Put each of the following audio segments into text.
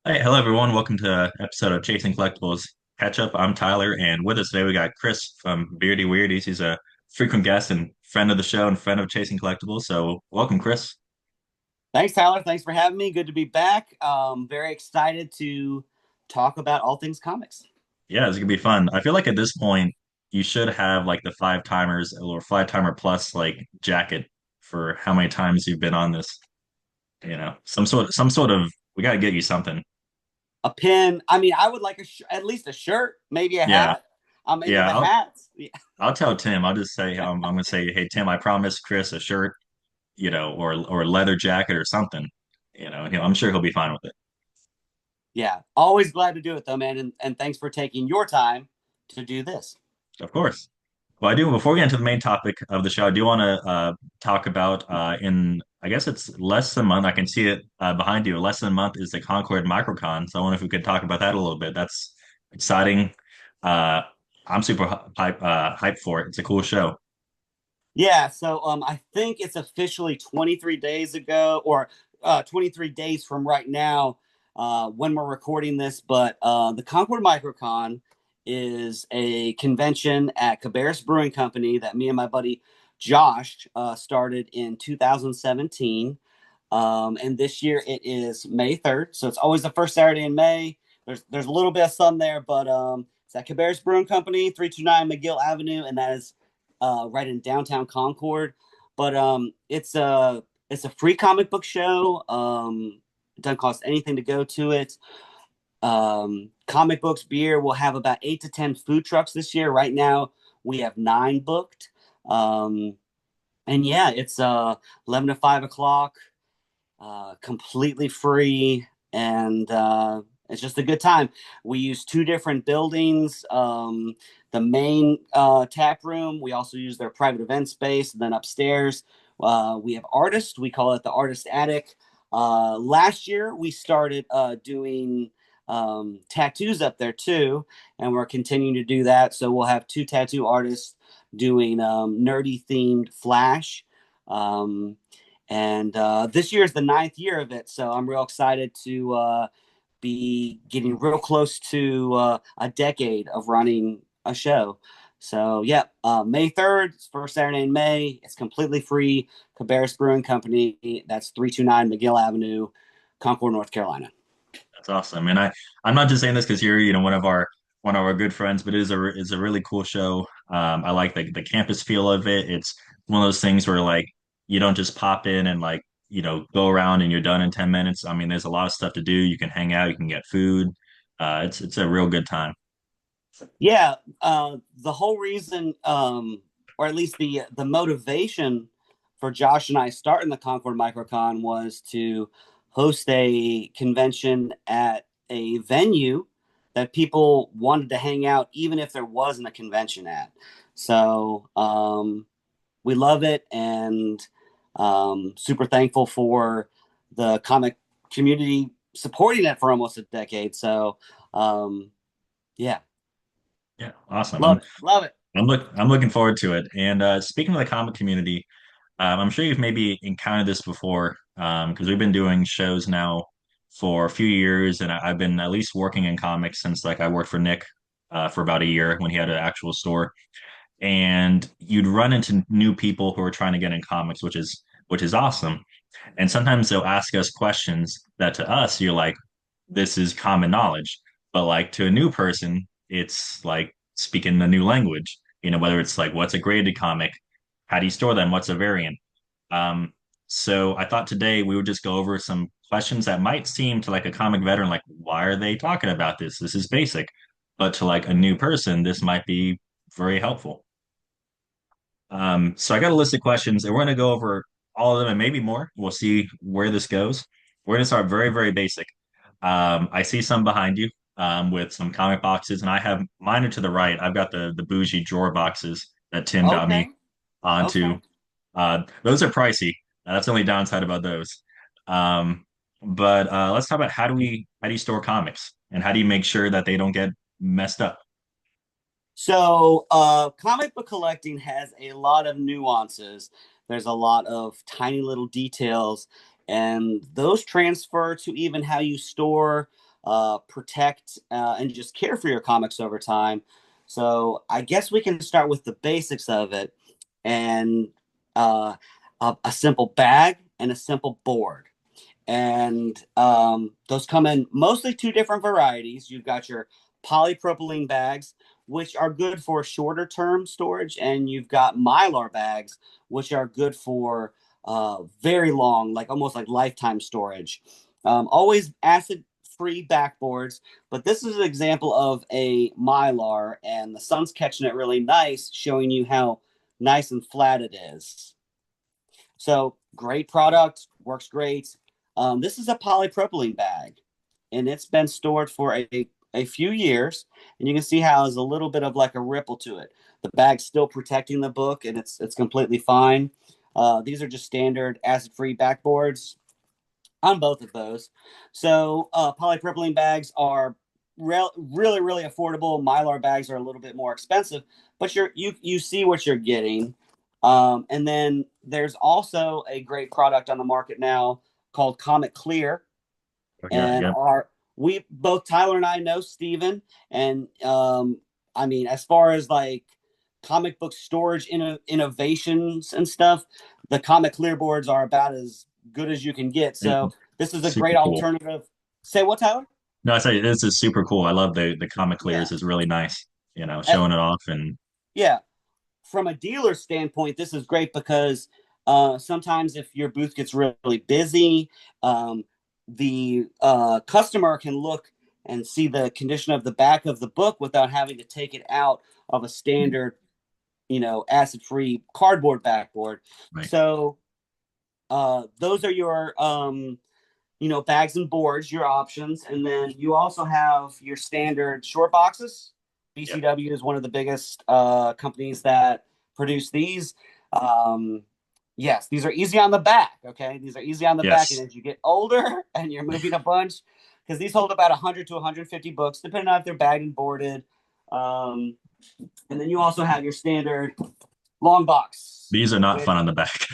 Hey, hello everyone. Welcome to an episode of Chasing Collectibles Catchup. I'm Tyler, and with us today we got Chris from Beardy Weirdys. He's a frequent guest and friend of the show and friend of Chasing Collectibles. So welcome, Chris. Thanks, Tyler. Thanks for having me. Good to be back. Very excited to talk about all things comics. Yeah, it's gonna be fun. I feel like at this point you should have like the five timers or five timer plus like jacket for how many times you've been on this. Some sort of. We gotta get you something. A pin. I mean, I would like at least a shirt, maybe a Yeah, hat. I'm into yeah. the I'll hats. Yeah. I'll tell Tim. I'll just say I'm gonna say, hey Tim, I promised Chris a shirt, or a leather jacket or something. I'm sure he'll be fine with it. Yeah. Always glad to do it though, man. And thanks for taking your time to do this. Of course. Well, I do. Before we get into the main topic of the show, I do want to talk about in I guess it's less than a month. I can see it behind you. Less than a month is the Concord Micro Con. So I wonder if we could talk about that a little bit. That's exciting. Uh, I'm super hyped for it. It's a cool show. Yeah, so I think it's officially 23 days ago or 23 days from right now when we're recording this. But the Concord Microcon is a convention at Cabarrus Brewing Company that me and my buddy Josh started in 2017. And this year it is May 3rd. So it's always the first Saturday in May. There's a little bit of sun there, but it's at Cabarrus Brewing Company, 329 McGill Avenue, and that is right in downtown Concord. But it's a free comic book show. It doesn't cost anything to go to it. Comic books, beer. We'll have about 8 to 10 food trucks this year. Right now, we have 9 booked. And yeah, it's 11 to 5 o'clock, completely free, and it's just a good time. We use 2 different buildings. The main tap room, we also use their private event space. And then upstairs, we have artists. We call it the Artist Attic. Last year, we started doing tattoos up there too, and we're continuing to do that. So we'll have 2 tattoo artists doing nerdy themed flash. Um, and this year is the 9th year of it, so I'm real excited to be getting real close to a decade of running a show. So yeah, May 3rd, first Saturday in May. It's completely free. Cabarrus Brewing Company. That's 329 McGill Avenue, Concord, North Carolina. That's awesome. And I'm not just saying this because you're, one of our good friends, but it is a really cool show. I like the campus feel of it. It's one of those things where like you don't just pop in and like, go around and you're done in 10 minutes. I mean, there's a lot of stuff to do. You can hang out, you can get food. It's a real good time. Yeah, the whole reason, or at least the motivation for Josh and I starting the Concord Microcon was to host a convention at a venue that people wanted to hang out, even if there wasn't a convention at. So we love it, and super thankful for the comic community supporting it for almost a decade. So yeah, Yeah, awesome. love it, love it. I'm looking forward to it. And speaking of the comic community, I'm sure you've maybe encountered this before, because we've been doing shows now for a few years, and I've been at least working in comics since like I worked for Nick for about a year when he had an actual store. And you'd run into new people who are trying to get in comics, which is awesome. And sometimes they'll ask us questions that to us you're like, this is common knowledge, but like to a new person, it's like speaking a new language. Whether it's like what's a graded comic, how do you store them, what's a variant. um, so I thought today we would just go over some questions that might seem to like a comic veteran, like, why are they talking about this? This is basic. But to like a new person, this might be very helpful. So I got a list of questions and we're going to go over all of them and maybe more. We'll see where this goes. We're going to start very, very basic. I see some behind you with some comic boxes, and I have mine are to the right. I've got the bougie drawer boxes that Tim got me Okay, onto. okay. Those are pricey. That's the only downside about those. Um, but let's talk about how do you store comics and how do you make sure that they don't get messed up? So, comic book collecting has a lot of nuances. There's a lot of tiny little details, and those transfer to even how you store. protect and just care for your comics over time. So I guess we can start with the basics of it and a simple bag and a simple board. And those come in mostly two different varieties. You've got your polypropylene bags, which are good for shorter term storage, and you've got mylar bags, which are good for very long, like almost like lifetime storage. Always acid free backboards, but this is an example of a mylar, and the sun's catching it really nice, showing you how nice and flat it is. So great product, works great. This is a polypropylene bag, and it's been stored for a few years, and you can see how there's a little bit of like a ripple to it. The bag's still protecting the book, and it's completely fine. These are just standard acid-free backboards on both of those. So polypropylene bags are really really affordable. Mylar bags are a little bit more expensive, but you see what you're getting. And then there's also a great product on the market now called Comic Clear, Yeah, and yeah, our we both Tyler and I know Steven, and I mean, as far as like comic book storage innovations and stuff, the Comic Clear boards are about as good as you can get. So this is a super great cool. alternative. Say what, Tyler? No, I say this is super cool. I love the comic Yeah. clears is really nice. Uh, Showing it off and yeah. From a dealer standpoint, this is great because sometimes if your booth gets really busy, the customer can look and see the condition of the back of the book without having to take it out of a standard, acid-free cardboard backboard. right. So those are your, bags and boards, your options. And then you also have your standard short boxes. Yep. BCW is one of the biggest companies that produce these. Um, yes, these are easy on the back. Okay, these are easy on the back, and Yes. as you get older and you're moving a bunch, because these hold about 100 to 150 books, depending on if they're bagged and boarded. Um, and then you also have your standard long box, These are not which fun on the back.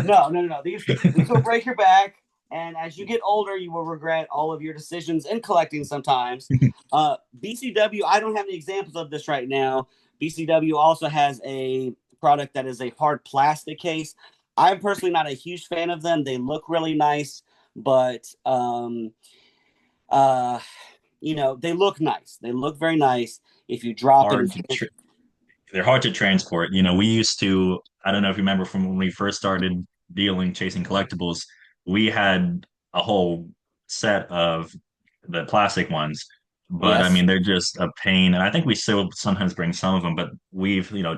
no. These will break your back, and as you get older, you will regret all of your decisions in collecting. Sometimes, BCW. I don't have any examples of this right now. BCW also has a product that is a hard plastic case. I'm personally not a huge fan of them. They look really nice, but uh, they look nice. They look very nice. If you drop it, Hard to they're hard to transport. We used to, I don't know if you remember from when we first started chasing collectibles, we had a whole set of the plastic ones. But I yes. mean, they're just a pain. And I think we still sometimes bring some of them, but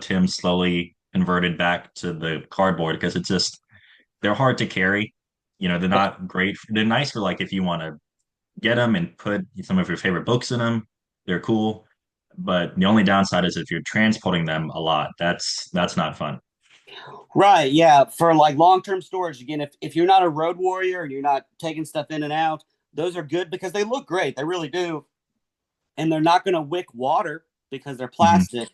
Tim slowly converted back to the cardboard because they're hard to carry. They're not great. They're nice for like if you want to get them and put some of your favorite books in them. They're cool. But the only downside is if you're transporting them a lot, that's not fun. Right, yeah. For like long-term storage, again, if you're not a road warrior and you're not taking stuff in and out, those are good because they look great. They really do. And they're not going to wick water because they're Hmm. plastic.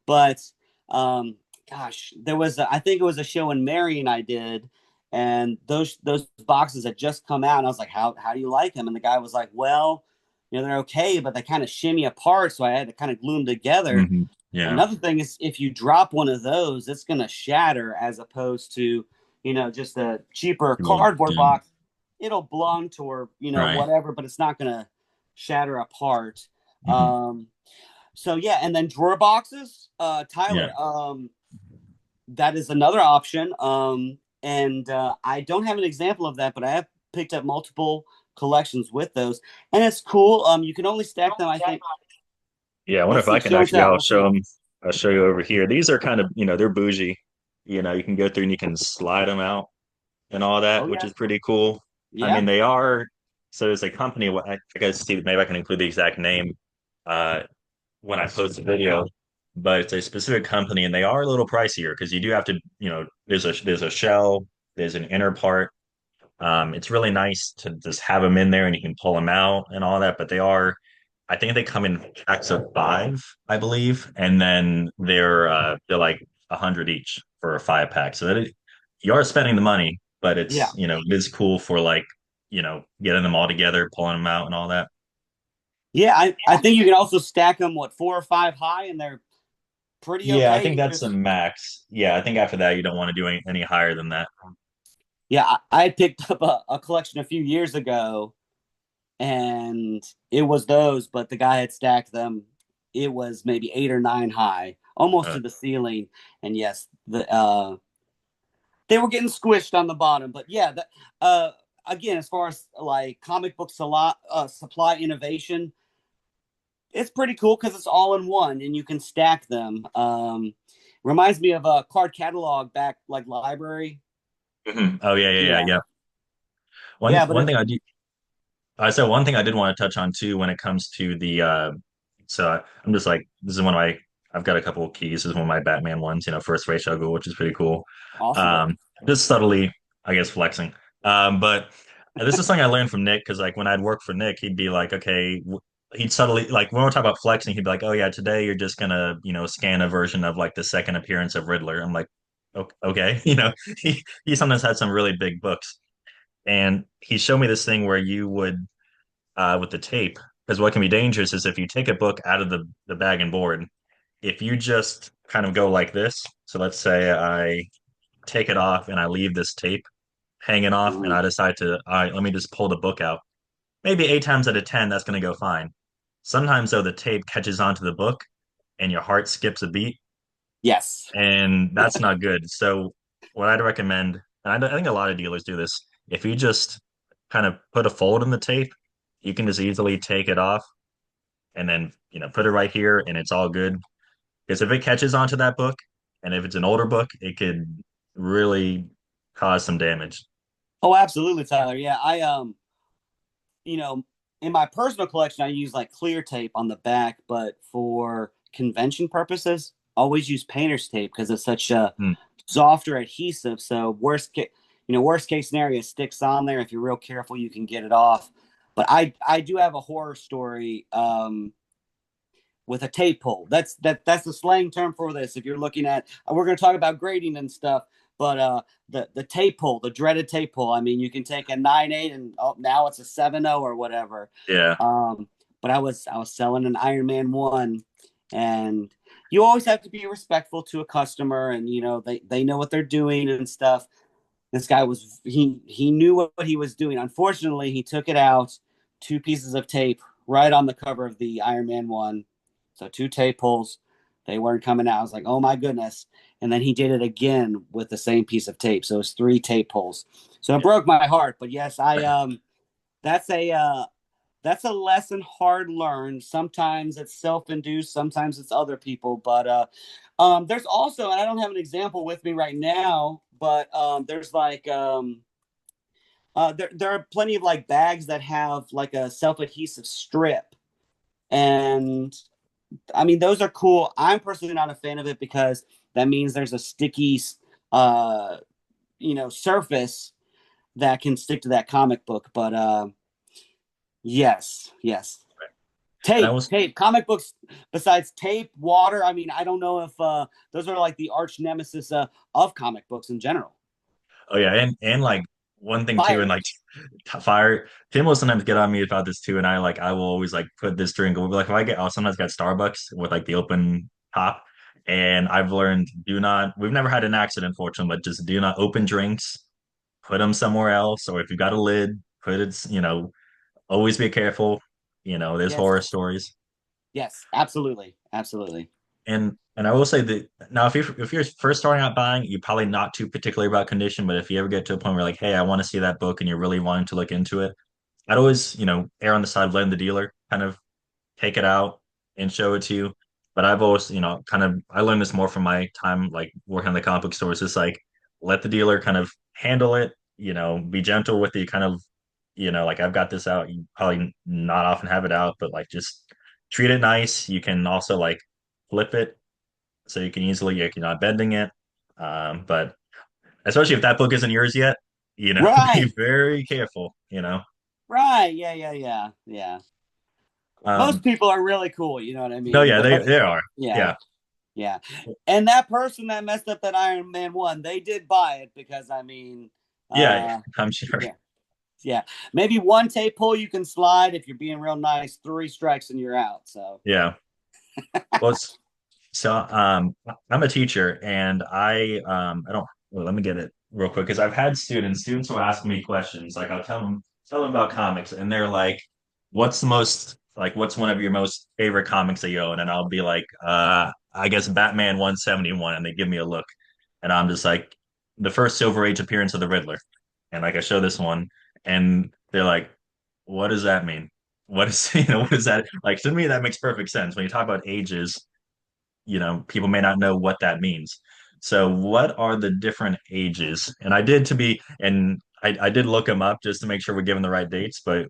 But um, gosh, I think it was a show in Marion I did, and those boxes had just come out, and I was like, how do you like them? And the guy was like, well, they're okay, but they kind of shimmy apart, so I had to kind of glue them together. Hmm. Yeah. Another thing is if you drop one of those, it's going to shatter as opposed to, just a cheaper Well, cardboard yeah. box. It'll blunt or, Right. whatever, but it's not going to shatter apart. Hmm. Um, so yeah, and then drawer boxes, Yeah. Tyler, that is another option. And I don't have an example of that, but I have picked up multiple collections with those, and it's cool. You can only stack them, I think. Yeah. I wonder Let's if I see, can show and actually, tell. I'll Let's see. show them. I'll show you over here. These are kind of, they're bougie. You can go through and you can slide them out and all Oh that, which yeah, is pretty cool. I yeah. mean, they are, so there's a company, I guess, Steve, maybe I can include the exact name uh, when I post the video, but it's a specific company and they are a little pricier because you do have to, there's a shell, there's an inner part. It's really nice to just have them in there and you can pull them out and all that, but I think they come in packs of five, I believe, and then they're like 100 each for a 5 pack. So you are spending the money, but Yeah. it is cool for like getting them all together, pulling them out, and all that. Yeah, I think you can also stack them what 4 or 5 high, and they're pretty Yeah, I okay. think You that's the just max. Yeah, I think after that you don't want to do any higher than that. yeah, I picked up a collection a few years ago, and it was those, but the guy had stacked them. It was maybe 8 or 9 high, almost Uh, to the ceiling. And yes, they were getting squished on the bottom. But yeah, again, as far as like comic book supply innovation, it's pretty cool because it's all in one and you can stack them. Reminds me of a card catalog back like library. mhm. Oh yeah, yeah, yeah, Yeah, yeah. One yeah, but one thing I do I said one thing I did want to touch on too when it comes to the so I'm just like this is one of my I've got a couple of keys. This is one of my Batman ones, first race juggle, which is pretty cool. awesome. Um just subtly, I guess, flexing. But this is something I learned from Nick because like when I'd work for Nick, he'd be like, okay, he'd subtly like when we talk about flexing, he'd be like, oh yeah, today you're just gonna, scan a version of like the second appearance of Riddler. I'm like, okay, he sometimes had some really big books. And he showed me this thing where you would with the tape, because what can be dangerous is if you take a book out of the bag and board, if you just kind of go like this. So let's say I take it off and I leave this tape hanging off, and Mhm. I decide to, all right, let me just pull the book out. Maybe 8 times out of 10, that's going to go fine. Sometimes, though, the tape catches onto the book and your heart skips a beat, Yes. and that's not good. So, what I'd recommend, and I think a lot of dealers do this, if you just kind of put a fold in the tape, you can just easily take it off and then put it right here and it's all good because if it catches onto that book and if it's an older book it could really cause some damage. Oh, absolutely, Tyler. Yeah, you know, in my personal collection, I use like clear tape on the back, but for convention purposes, always use painter's tape because it's such a Hmm. softer adhesive. So worst case scenario, it sticks on there. If you're real careful, you can get it off. But I do have a horror story with a tape pull. That's the slang term for this. If you're looking at, we're going to talk about grading and stuff, but the tape pull, the dreaded tape pull. I mean, you can take a 9.8 and now it's a 7.0 or whatever. Yeah. Um, but I was selling an Iron Man 1, and you always have to be respectful to a customer, and they know what they're doing and stuff. This guy he knew what he was doing. Unfortunately, he took it out, 2 pieces of tape right on the cover of the Iron Man 1. So 2 tape pulls, they weren't coming out. I was like, oh my goodness. And then he did it again with the same piece of tape. So it was 3 tape pulls. So it Yeah. broke my heart. But yes, I that's a that's a lesson hard learned. Sometimes it's self-induced, sometimes it's other people. But there's also, and I don't have an example with me right now, but there's like there are plenty of like bags that have like a self-adhesive strip, and I mean those are cool. I'm personally not a fan of it because that means there's a sticky uh surface that can stick to that comic book. But yes, yes. And I Tape, was tape, comic books. Besides tape, water. I mean, I don't know if those are like the arch nemesis of comic books in general. oh yeah, and like one thing too, and Fire. like fire Tim will sometimes get on me about this too, and I will always like put this drink, like if I'll sometimes get Starbucks with like the open top, and I've learned, do not, we've never had an accident fortunately, but just do not open drinks, put them somewhere else, or if you got a lid, put it, always be careful. There's Yes, horror stories. yes, absolutely, absolutely. And I will say that now if you're first starting out buying, you're probably not too particular about condition, but if you ever get to a point where like, hey, I want to see that book and you're really wanting to look into it, I'd always, err on the side of letting the dealer kind of take it out and show it to you. But I've always, kind of I learned this more from my time like working on the comic book stores. It's like let the dealer kind of handle it, be gentle with the kind of, like I've got this out. You probably not often have it out, but like just treat it nice. You can also like flip it so you can easily you're not bending it. But especially if that book isn't yours yet, be Right, very careful. right. Yeah, yeah, yeah, yeah. Most Um, people are really cool. You know what I no, mean? yeah, they are. Yeah, Yeah. yeah. And that person that messed up that Iron Man 1, they did buy it because I mean, Yeah, uh, I'm sure. yeah. Yeah, maybe one tape pull you can slide if you're being real nice. Three strikes and you're out. So Yeah. Well, so I'm a teacher, and I don't. Well, let me get it real quick because I've had students will ask me questions. Like I'll tell them about comics, and they're like, "What's the most like? What's one of your most favorite comics that you own?" And I'll be like, I guess Batman 171," and they give me a look, and I'm just like, "The first Silver Age appearance of the Riddler," and like I show this one, and they're like, "What does that mean? What is what is that like?" To me, that makes perfect sense when you talk about ages. People may not know what that means. So what are the different ages? And I did look them up just to make sure we're giving the right dates, but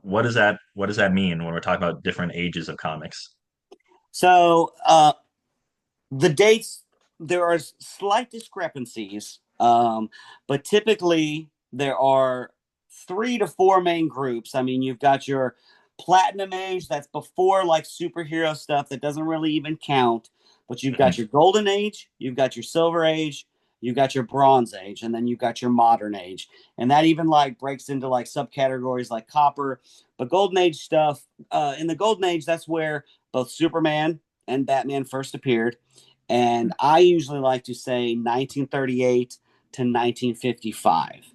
what does that mean when we're talking about different ages of comics? so the dates, there are slight discrepancies, but typically there are three to four main groups. I mean, you've got your platinum age, that's before like superhero stuff that doesn't really even count, but you've got Mhm. your golden age, you've got your silver age, you've got your bronze age, and then you've got your modern age. And that even like breaks into like subcategories like copper. But golden age stuff, in the golden age, that's where both Superman and Batman first appeared. And I usually like to say 1938 to 1955.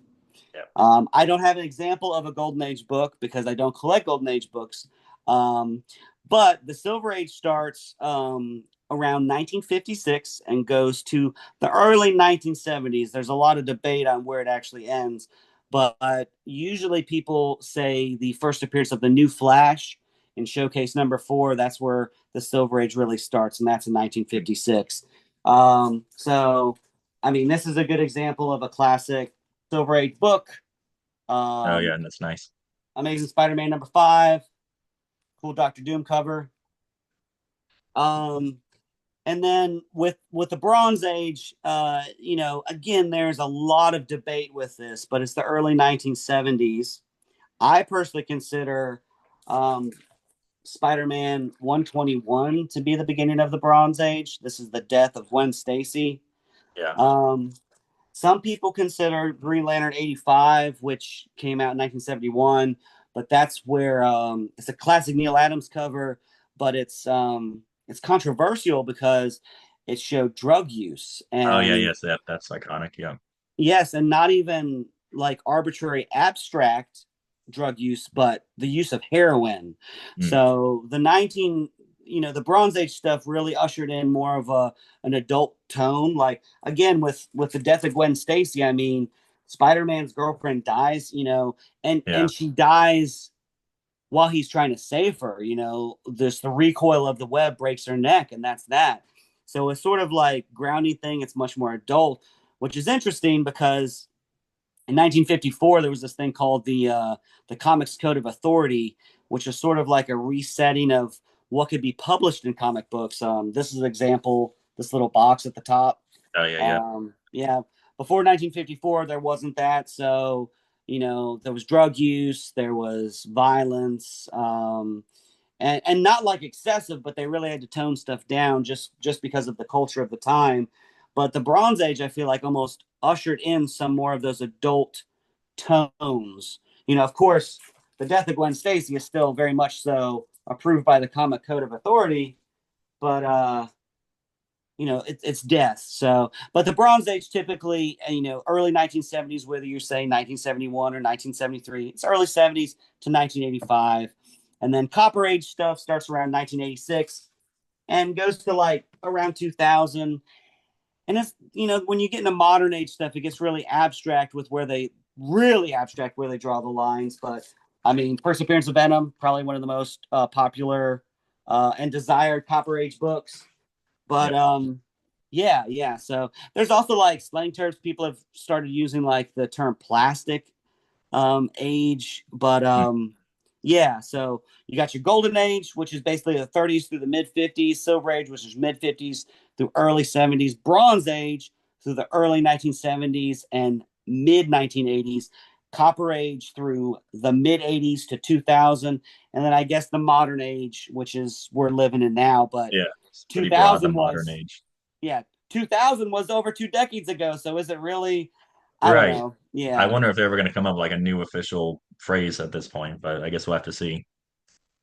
Yeah. I don't have an example of a Golden Age book because I don't collect Golden Age books. Um, but the Silver Age starts around 1956 and goes to the early 1970s. There's a lot of debate on where it actually ends, but usually people say the first appearance of the new Flash in Showcase number 4. That's where the Silver Age really starts, and that's in 1956. So, I mean, this is a good example of a classic Silver Age book. Oh yeah, um, and that's nice. Amazing Spider-Man number 5, cool Doctor Doom cover. Um, and then with the Bronze Age, again, there's a lot of debate with this, but it's the early 1970s. I personally consider um, Spider-Man 121 to be the beginning of the Bronze Age. This is the death of Gwen Stacy. Yeah. Um, Some people consider Green Lantern 85, which came out in 1971, but that's where it's a classic Neil Adams cover, but it's controversial because it showed drug use Oh yeah, and yes, that's iconic. Yeah. yes, and not even like arbitrary abstract drug use, but the use of heroin. Mm, So the Bronze Age stuff really ushered in more of an adult tone. Like again, with the death of Gwen Stacy, I mean, Spider-Man's girlfriend dies, yeah. and she dies while he's trying to save her. The recoil of the web breaks her neck, and that's that. So it's sort of like grounding thing. It's much more adult, which is interesting because in 1954 there was this thing called the Comics Code of Authority, which is sort of like a resetting of what could be published in comic books. This is an example. This little box at the top. Oh yeah, yeah. Yeah, before 1954 there wasn't that. So there was drug use, there was violence, and not like excessive, but they really had to tone stuff down just because of the culture of the time. But the Bronze Age, I feel like, almost ushered in some more of those adult tones. Of course, the death of Gwen Stacy is still very much so approved by the Comic Code of Authority, but it's death. So, but the Bronze Age typically, early 1970s, whether you're saying 1971 or 1973, it's early 70s to 1985. And then Copper Age stuff starts around 1986 and goes to like around 2000. And it's, when you get into modern age stuff, it gets really abstract where they draw the lines. But I mean, first appearance of Venom, probably one of the most popular and desired Copper Age books. Yeah. But yeah, yeah. So there's also like slang terms. People have started using like the term plastic age, but Mm, yeah. So you got your golden age, which is basically the 30s through the mid 50s, silver age, which is mid 50s through early 70s, bronze age through the early 1970s and mid 1980s, copper age through the mid 80s to 2000, and then I guess the modern age, which is we're living in now. But yeah. It's pretty broad, the 2000 modern was age. yeah, 2000 was over 2 decades ago. So is it really? I don't Right. know. I Yeah. wonder if they're ever going to come up with like a new official phrase at this point, but I guess we'll have to see.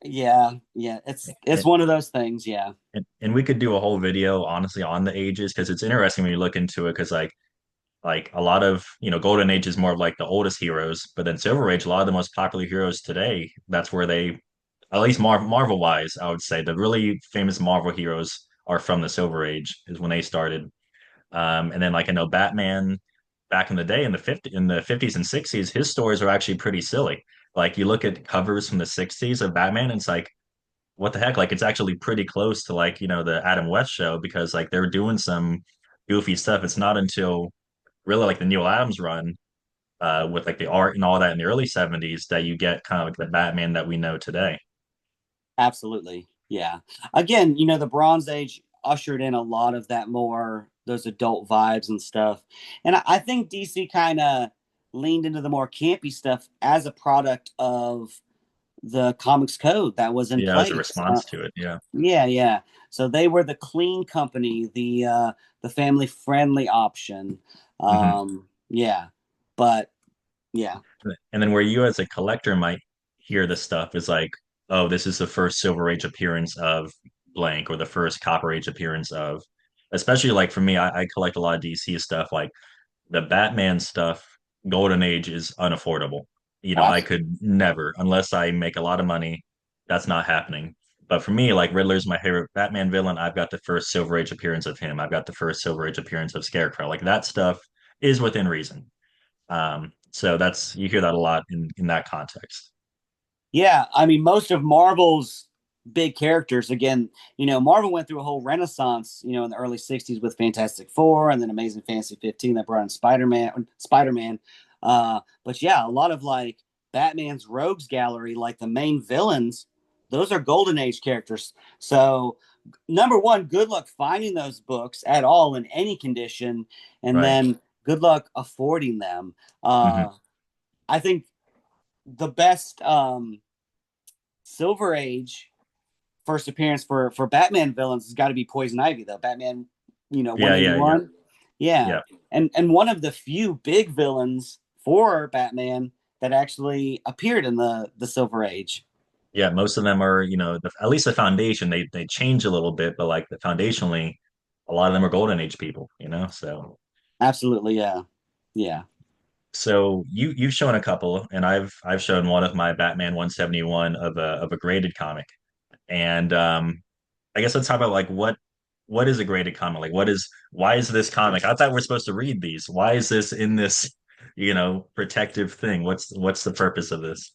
Yeah. Yeah. It's And, one of those things. Yeah. and we could do a whole video, honestly, on the ages because it's interesting when you look into it. Because like a lot of Golden Age is more of like the oldest heroes, but then Silver Age, a lot of the most popular heroes today, that's where they, at least Marvel wise, I would say the really famous Marvel heroes are from the Silver Age is when they started. And then like I know Batman back in the day in the 50s and 60s, his stories are actually pretty silly. Like you look at covers from the 60s of Batman, and it's like, what the heck? Like it's actually pretty close to like, the Adam West show because like they're doing some goofy stuff. It's not until really like the Neil Adams run with like the art and all that in the early 70s that you get kind of like the Batman that we know today. Absolutely. Yeah. Again, the Bronze Age ushered in a lot of that more those adult vibes and stuff. And I think DC kind of leaned into the more campy stuff as a product of the comics code that was in Yeah, as a place. response to it. Yeah. Yeah, yeah. So they were the clean company, the family friendly option. Hmm. Yeah. But yeah, And then where you as a collector might hear this stuff is like, oh, this is the first Silver Age appearance of blank or the first Copper Age appearance of, especially like for me, I collect a lot of DC stuff. Like the Batman stuff, Golden Age is unaffordable. I absolutely. could never, unless I make a lot of money, that's not happening. But for me, like Riddler's my favorite Batman villain. I've got the first Silver Age appearance of him. I've got the first Silver Age appearance of Scarecrow. Like that stuff is within reason. So that's you hear that a lot in that context. Yeah, I mean, most of Marvel's big characters, again, Marvel went through a whole renaissance, in the early 60s with Fantastic Four and then Amazing Fantasy 15 that brought in Spider-Man. But yeah, a lot of like Batman's rogues gallery, like the main villains, those are Golden Age characters. So, number one, good luck finding those books at all in any condition. And Right. then good luck affording them. Hmm. I think the best Silver Age first appearance for Batman villains has got to be Poison Ivy, though. Batman, Yeah, yeah, yeah, 181. Yeah, yeah, and one of the few big villains for Batman that actually appeared in the Silver Age. yeah. Most of them are, at least the foundation. They change a little bit, but like the foundationally, a lot of them are Golden Age people. Absolutely, yeah, yeah. So you've shown a couple, and I've shown one of my Batman 171 of a graded comic. And I guess let's talk about like what is a graded comic? Like why is this comic? I thought we're supposed to read these. Why is this in this, protective thing? What's the purpose of this?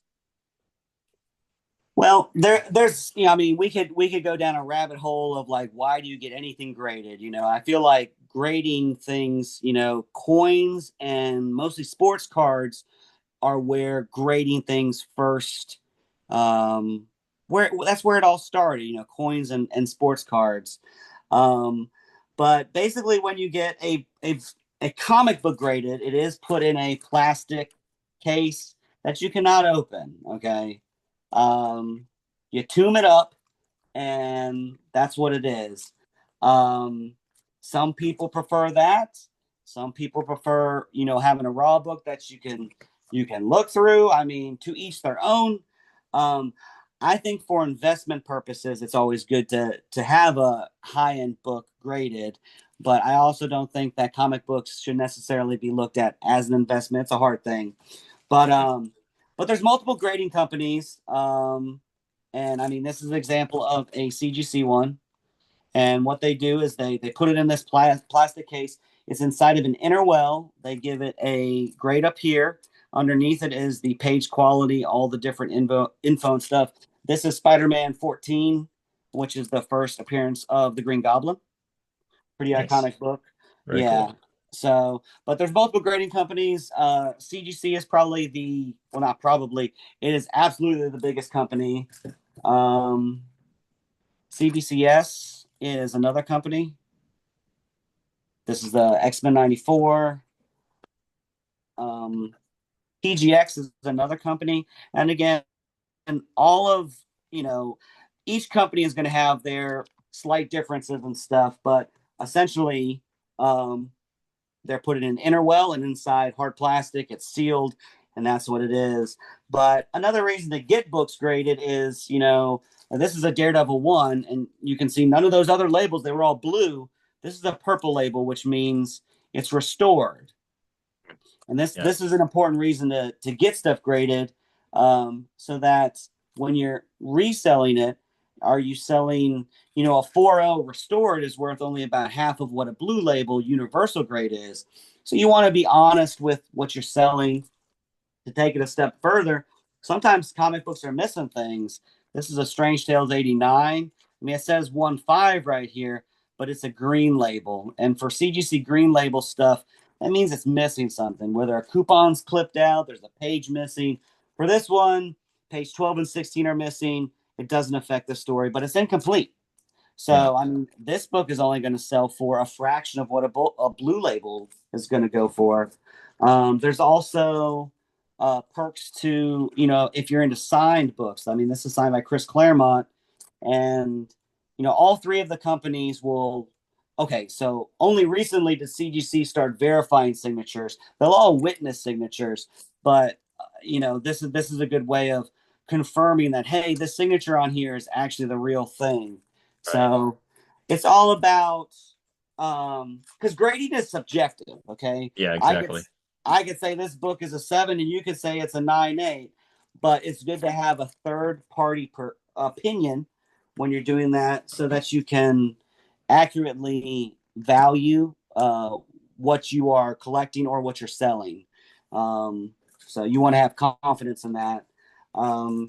Well, there's I mean, we could go down a rabbit hole of like why do you get anything graded? I feel like grading things, coins and mostly sports cards are where grading things first where that's where it all started, coins and sports cards. um but basically when you get a comic book graded, it is put in a plastic case that you cannot open. Okay. You tomb it up, and that's what it is. Um, some people prefer that. Some people prefer, having a raw book that you can look through. I mean, to each their own. Um, I think for investment purposes, it's always good to have a high end book graded. But I also don't think that comic books should necessarily be looked at as an investment. It's a hard thing. But there's multiple grading companies. And I mean, this is an example of a CGC one. And what they do is they put it in this plastic case. It's inside of an inner well. They give it a grade up here. Underneath it is the page quality, all the different info and stuff. This is Spider-Man 14, which is the first appearance of the Green Goblin. Pretty Nice. iconic book. Very Yeah. cool. So, but there's multiple grading companies. CGC is probably well, not probably, it is absolutely the biggest company. Um, CBCS is another company. This is the X-Men 94. Um, PGX is another company. And again, all of, you know, each company is going to have their slight differences and stuff, but essentially, um, they're put in an inner well and inside hard plastic. It's sealed, and that's what it is. But another reason to get books graded is, this is a Daredevil 1, and you can see none of those other labels, they were all blue. This is a purple label, which means it's restored. And this Yeah. this is an important reason to get stuff graded, so that when you're reselling it, are you selling, a 4.0 restored is worth only about half of what a blue label universal grade is. So you want to be honest with what you're selling. To take it a step further, sometimes comic books are missing things. This is a Strange Tales 89. I mean, it says 1.5 right here, but it's a green label. And for CGC green label stuff, that means it's missing something. Where there are coupons clipped out, there's a page missing. For this one, page 12 and 16 are missing. It doesn't affect the story, but it's incomplete. Yeah. So, I mean, this book is only going to sell for a fraction of what a blue label is going to go for. There's also perks to, if you're into signed books. I mean, this is signed by Chris Claremont, and, all three of the companies will. Okay, so only recently did CGC start verifying signatures. They'll all witness signatures, but this is a good way of confirming that, hey, this signature on here is actually the real thing. Right. So it's all about, because grading is subjective. Okay, Yeah, I could exactly. I could say this book is a 7, and you could say it's a 9.8. But it's good to have a third party opinion when you're doing that, so that you can accurately value what you are collecting or what you're selling. So you want to have confidence in that. Um,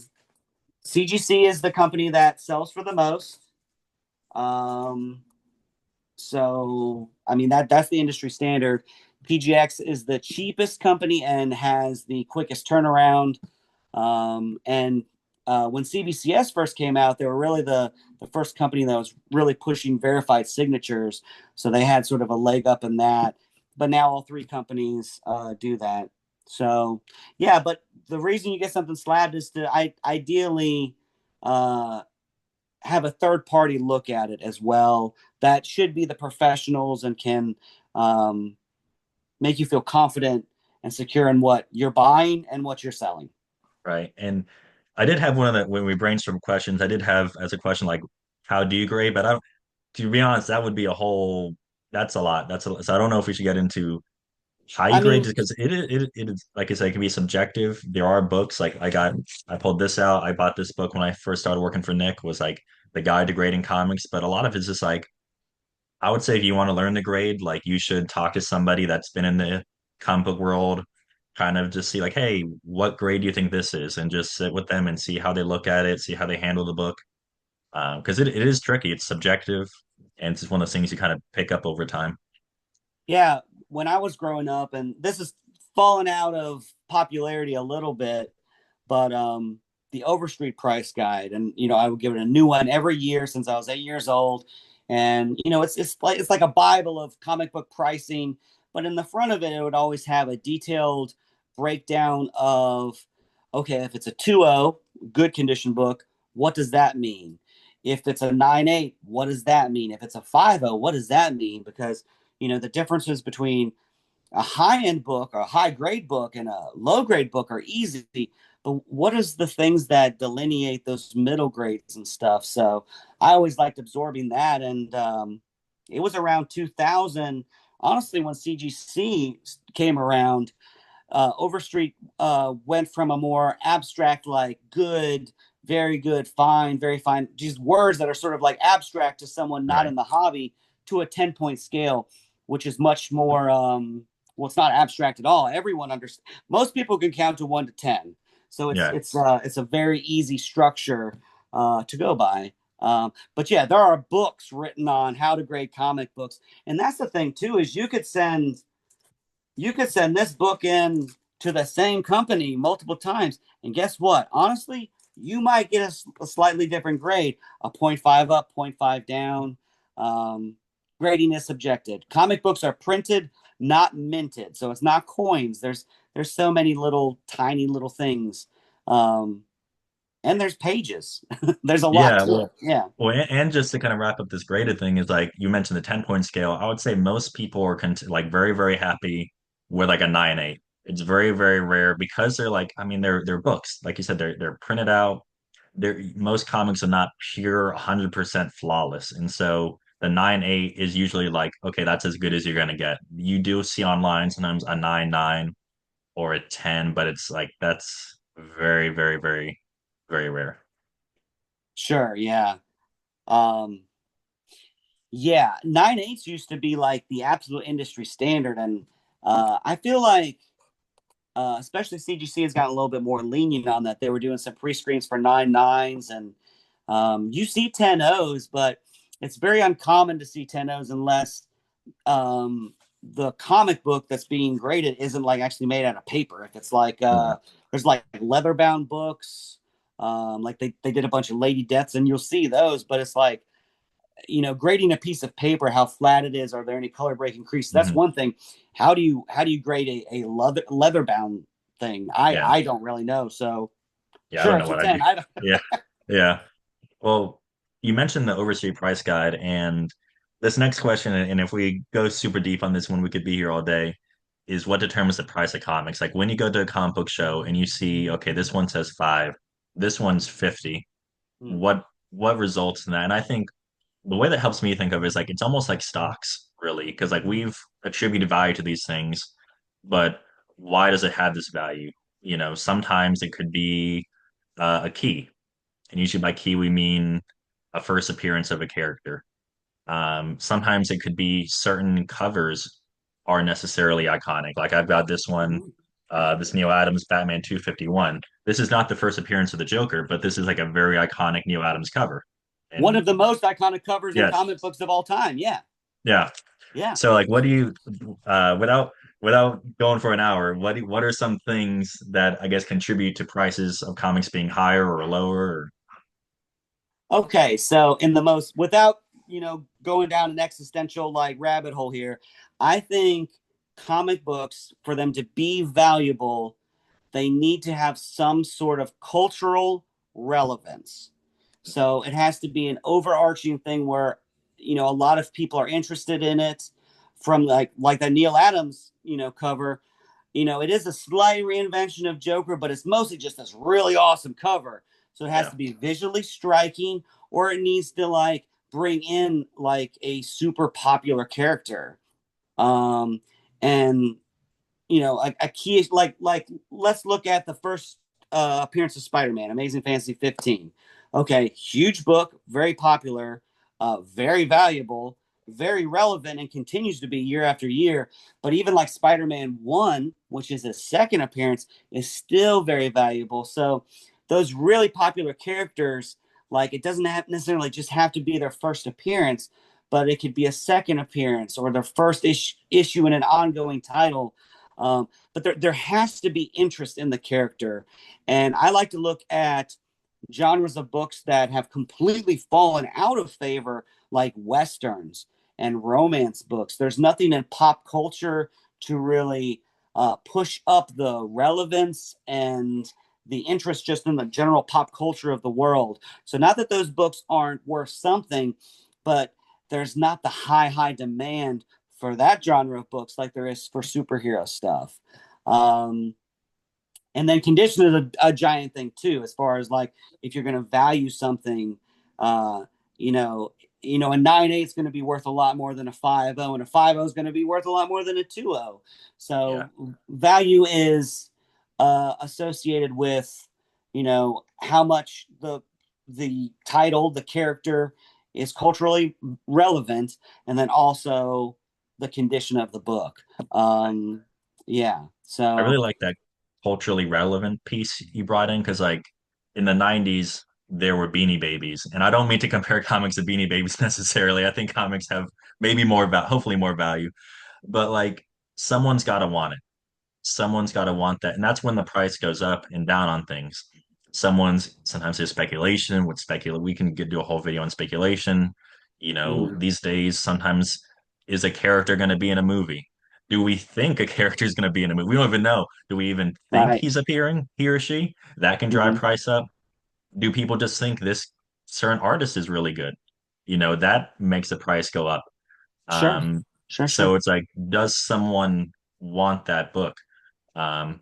CGC is the company that sells for the most. Um, so I mean that's the industry standard. PGX is the cheapest company and has the quickest turnaround. And when CBCS first came out, they were really the first company that was really pushing verified signatures. So they had sort of a leg up in that. But now all three companies do that. So yeah, but the reason you get something slabbed is to ideally uh, have a third party look at it as well. That should be the professionals and can um, make you feel confident and secure in what you're buying and what you're selling. Right. And I did have one of the when we brainstorm questions, I did have as a question like how do you grade? But to be honest, that would be a whole that's a lot. So I don't know if we should get into how I you grade mean, because it is like I said, it can be subjective. There are books like I pulled this out. I bought this book when I first started working for Nick was like the guide to grading comics, but a lot of it's just like I would say if you want to learn to grade, like you should talk to somebody that's been in the comic book world, kind of just see like, hey, what grade do you think this is? And just sit with them and see how they look at it, see how they handle the book. Because it is tricky, it's subjective, and it's just one of those things you kind of pick up over time. yeah, when I was growing up, and this is fallen out of popularity a little bit, but the Overstreet Price Guide, and I would give it a new one every year since I was 8 years old, and it's like a Bible of comic book pricing, but in the front of it, it would always have a detailed breakdown of, okay, if it's a 2.0 good condition book, what does that mean? If it's a 9.8, what does that mean? If it's a 5.0, what does that mean? Because the differences between a high-end book or a high-grade book and a low-grade book are easy, but what is the things that delineate those middle grades and stuff? So I always liked absorbing that, and it was around 2000, honestly, when CGC came around. Overstreet went from a more abstract, like good, very good, fine, very fine, just words that are sort of like abstract to someone not Right. in the hobby, to a 10-point scale, which is much more, well, it's not abstract at all. Everyone understands. Most people can count to 1 to 10. So it's Yeah. it's it's a very easy structure to go by. But yeah, there are books written on how to grade comic books, and that's the thing too, is you could send this book in to the same company multiple times, and guess what? Honestly, you might get a slightly different grade, a point 0.5 up, point 0.5 down. Um, Grading is subjective. Comic books are printed, not minted, so it's not coins. There's so many little tiny little things. Um, and there's pages. There's a lot Yeah, to it. Yeah. and just to kind of wrap up this graded thing is like you mentioned the 10-point scale. I would say most people are like very, very happy with like a 9.8. It's very, very rare because they're like, I mean, they're books. Like you said, they're printed out. They're most comics are not pure 100% flawless. And so the 9.8 is usually like, okay, that's as good as you're gonna get. You do see online sometimes a 9.9 or a 10, but it's like that's very, very, very, very rare. Sure. Yeah. Um, yeah. 9/8 used to be like the absolute industry standard. And I feel like, especially CGC has gotten a little bit more lenient on that. They were doing some pre-screens for 9/9s, and you see 10/0s, but it's very uncommon to see 10/0s unless the comic book that's being graded isn't like actually made out of paper. If it's like Yeah. there's like leather bound books, like they did a bunch of Lady Deaths, and you'll see those, but it's like, grading a piece of paper, how flat it is, are there any color breaking creases? That's Mhm. one thing. How do you grade a leather bound thing? I Yeah. I don't really know. So Yeah, I sure, don't know it's a what I do. 10. I don't. Yeah. Yeah. Well, you mentioned the Overstreet Price Guide, and this next question, and if we go super deep on this one, we could be here all day, is what determines the price of comics? Like when you go to a comic book show and you see, okay, this one says 5, this one's 50, Hmm. what results in that? And I think the way that helps me think of it is like it's almost like stocks, really, because like we've attributed value to these things, but why does it have this value? Sometimes it could be a key, and usually by key we mean a first appearance of a character. Sometimes it could be certain covers are necessarily iconic. Like I've got this one, this Neil Adams Batman 251. This is not the first appearance of the Joker, but this is like a very iconic Neil Adams cover. One And of the most iconic covers in yes, comic books of all time. Yeah, yeah. yeah. So like what do you without going for an hour, what are some things that I guess contribute to prices of comics being higher or lower or Okay, so in the most, without going down an existential like rabbit hole here, I think comic books, for them to be valuable, they need to have some sort of cultural relevance. So it has to be an overarching thing where a lot of people are interested in it. From like the Neil Adams cover, it is a slight reinvention of Joker, but it's mostly just this really awesome cover. So it has yeah. to be visually striking, or it needs to like bring in like a super popular character. Um, and a key is like let's look at the first appearance of Spider-Man, Amazing Fantasy 15. Okay, huge book, very popular, very valuable, very relevant, and continues to be year after year. But even like Spider-Man 1, which is his second appearance, is still very valuable. So those really popular characters, like, it doesn't have necessarily just have to be their first appearance, but it could be a second appearance or their first issue in an ongoing title. But there has to be interest in the character. And I like to look at genres of books that have completely fallen out of favor, like Westerns and romance books. There's nothing in pop culture to really push up the relevance and the interest just in the general pop culture of the world. So, not that those books aren't worth something, but there's not the high demand for that genre of books like there is for superhero stuff. Um, and then condition is a giant thing too, as far as like if you're going to value something, uh, you know, a 9/8 is going to be worth a lot more than a 5/0, and a 5/0 is going to be worth a lot more than a 2/0. Yeah. So value is associated with how much the title, the character is culturally relevant, and then also the condition of the book. Yeah. I really So like that culturally relevant piece you brought in because, like, in the 90s, there were Beanie Babies. And I don't mean to compare comics to Beanie Babies necessarily. I think comics have maybe hopefully more value. But, like, someone's got to want it. Someone's got to want that. And that's when the price goes up and down on things. Sometimes there's speculation. We can do a whole video on speculation. mhm. These days, sometimes is a character going to be in a movie? Do we think a character is going to be in a movie? We don't even know. Do we even think Right. he's appearing, he or she? That can drive Hmm. price up. do people just think this certain artist is really good? That makes the price go up. Sure, Um, sure, so sure. it's like, does someone want that book? Um,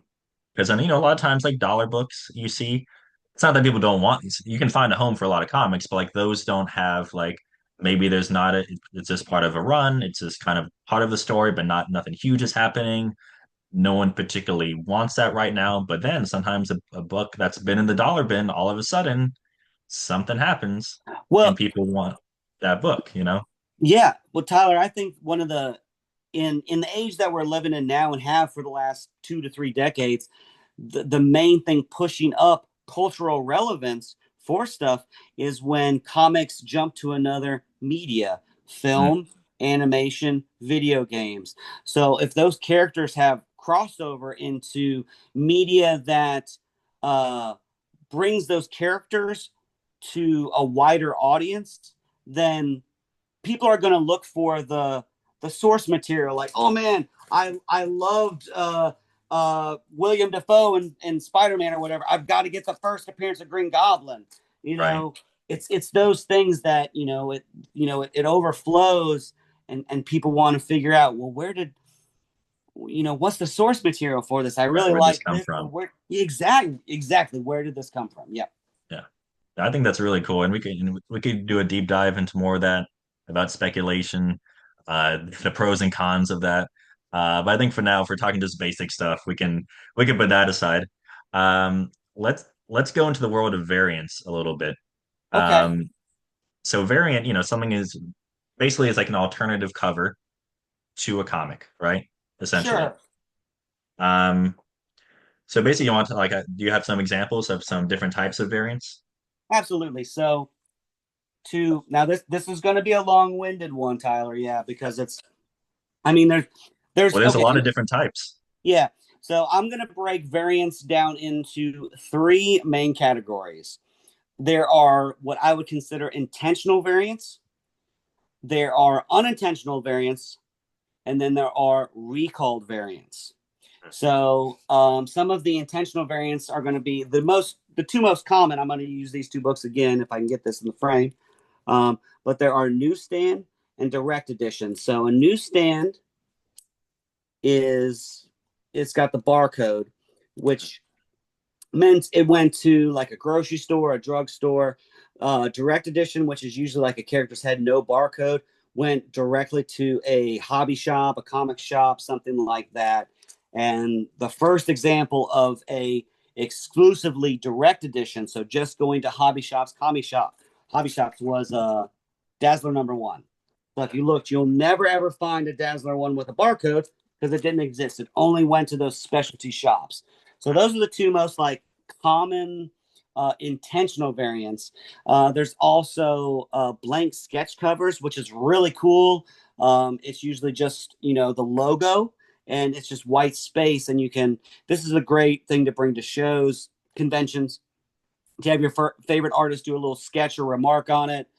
because then, a lot of times like dollar books you see, it's not that people don't want, you can find a home for a lot of comics, but like those don't have like maybe there's not it's just part of a run, it's just kind of part of the story, but nothing huge is happening. No one particularly wants that right now. But then sometimes a book that's been in the dollar bin, all of a sudden something happens and Well, people want that book. yeah. Well, Tyler, I think one of the in the age that we're living in now and have for the last 2 to 3 decades, the main thing pushing up cultural relevance for stuff is when comics jump to another media, Mm, film, animation, video games. So if those characters have crossover into media that uh, brings those characters to a wider audience, then people are going to look for the source material. Like, oh man, I loved William Defoe and Spider Man or whatever. I've got to get the first appearance of Green Goblin. You right. know, it's those things that it overflows, and people want to figure out, well, where did what's the source material for this? I Right. really Where'd this like come this, from? but exactly where did this come from? Yep. Yeah. I think that's really cool. And we could do a deep dive into more of that about speculation, the pros and cons of that. But I think for now, if we're talking just basic stuff, we can put that aside. Let's go into the world of variants a little bit. Okay. Um, so variant, something is basically is like an alternative cover to a comic, right? Essentially. Sure. Um, so basically, you want to like, do you have some examples of some different types of variants? Absolutely. So to now this is going to be a long-winded one, Tyler. Yeah, because it's I mean there's Well, there's a okay, lot of different types. yeah. So I'm going to break variants down into three main categories. There are what I would consider intentional variants, there are unintentional variants, and then there are recalled variants. So some of the intentional variants are going to be the two most common. I'm going to use these two books again if I can get this in the frame. But there are newsstand and direct edition. So a newsstand is it's got the barcode, which meant it went to like a grocery store, a drugstore. Direct edition, which is usually like a character's head, no barcode, went directly to a hobby shop, a comic shop, something like that. And the first example of a exclusively direct edition, so just going to hobby shops was Dazzler #1. So if you looked, you'll never ever find a Dazzler one with a barcode because it didn't exist. It only went to those specialty shops. So those are the two most like common intentional variants. There's also blank sketch covers, which is really cool. It's usually just the logo, and it's just white space, and you can. This is a great thing to bring to shows, conventions, to have your favorite artist do a little sketch or remark on it.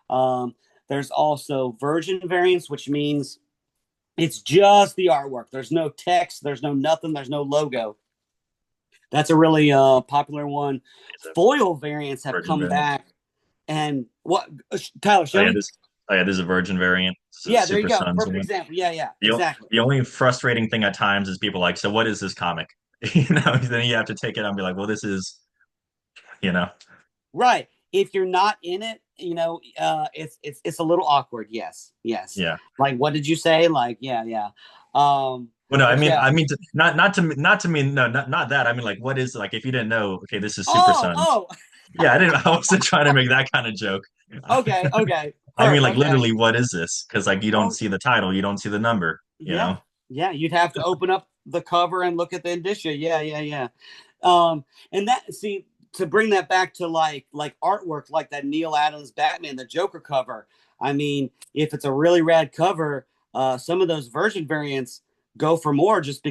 Um, there's also virgin variants, which means it's just the artwork. There's no text, there's no nothing, there's no logo. That's a really popular one. It's a Foil variants have virgin come variant. back, and what Tyler, Oh show yeah, me. this is a virgin variant. This is Yeah, there you Super go. Sons Perfect one. example. Yeah, yeah, The, o- exactly. the only frustrating thing at times is people like, so what is this comic? Then you have to take it and be like, well, this is, you know, Right. If you're not in it, it's a little awkward. Yes, yes. yeah. Like, what did you say? Like, yeah, yeah. Well, no, I But mean, yeah. not to me, no, not that. I mean, like, what is like if you didn't know? Okay, this is Super Oh, Sons. oh. Yeah, I didn't. I wasn't trying to make that kind of joke. Okay, okay. I mean, Perfect. like, Okay. literally, what is this? Because like you don't Oh, see the title, you don't see the number. You yeah, know. yeah. You'd have to open up the cover and look at the indicia. Yeah, yeah, yeah. And that see to bring that back to like artwork like that Neil Adams Batman the Joker cover. I mean, if it's a really rad cover, some of those version variants go for more just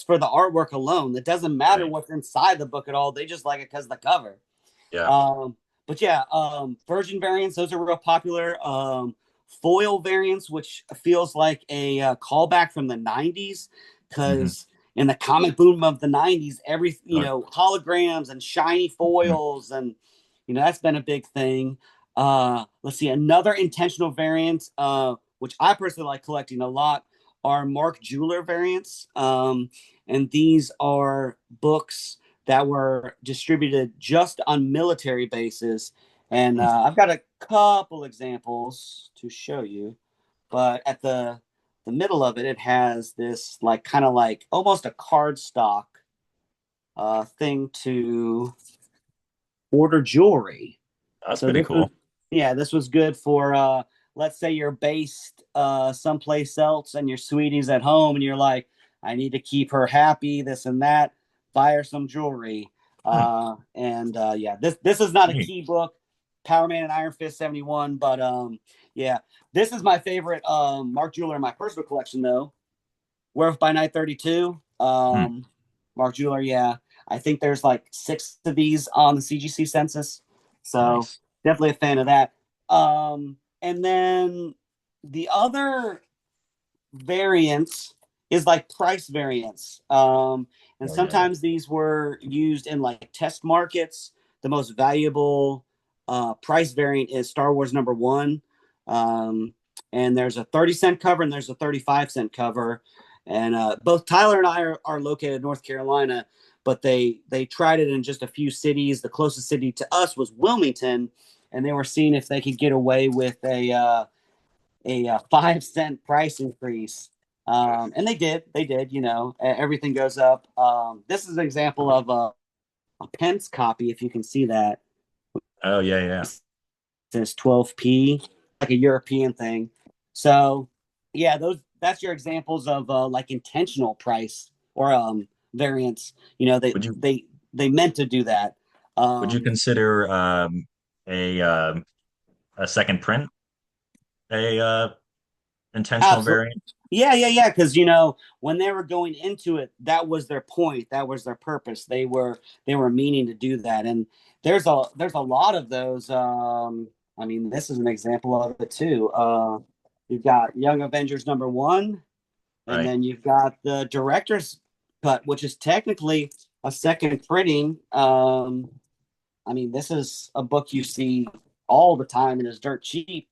for the artwork alone. It doesn't matter Right. what's inside the book at all. They just like it because the cover. Yeah. But yeah, version variants, those are real popular. Foil variants, which feels like a callback from the 90s, Hmm. because in the comic boom of the 90s, every, Oh, holograms and shiny mhm. foils and That's been a big thing. Let's see, another intentional variant, which I personally like collecting a lot, are Mark Jeweler variants. And these are books that were distributed just on military bases. And Hmm. I've got a couple examples to show you, but at the middle of it, it has this like kind of like almost a cardstock thing to order jewelry. That's So pretty this was, cool. yeah, this was good for let's say you're based someplace else and your sweetie's at home and you're like, I need to keep her happy, this and that. Buy her some jewelry. Hmm. And yeah, this is not a Neat. key book, Power Man and Iron Fist 71, but yeah, this is my favorite Mark Jeweler in my personal collection though. Werewolf by Night 32. Hmm. Mark Jeweler, yeah. I think there's like six of these on the CGC census. So Nice. definitely a fan of that. And then the other variants is like price variants. And Oh yeah, yeah. sometimes these were used in like test markets. The most valuable price variant is Star Wars number one. And there's a 30-cent cover and there's a 35-cent cover. And both Tyler and I are located in North Carolina, but they tried it in just a few cities. The closest city to us was Wilmington, and they were seeing if they could get away with a 5-cent price increase. And they did. They did. Everything goes up. This is an example of a pence copy, if you can see that. Oh yeah, yeah. It says 12p, like a European thing. So, yeah, that's your examples of like intentional price or variance. They Would you they they meant to do that. would you Um, consider a a second print a intentional Absolutely. variant? Yeah. Because when they were going into it, that was their point. That was their purpose. They were meaning to do that. And there's a lot of those. I mean, this is an example of it too. You've got Young Avengers number one, and Right. then you've got the director's cut, which is technically a second printing. I mean, this is a book you see all the time and is dirt cheap,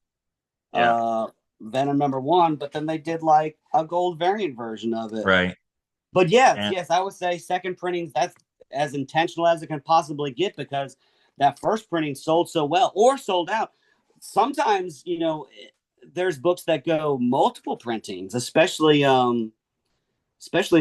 Yeah. uh Venom number one, but then they did like a gold variant version of it. Right. But yes, And yes, I would say second printings, that's as intentional as it can possibly get because that first printing sold so well or sold out. Sometimes, there's books that go multiple printings, especially in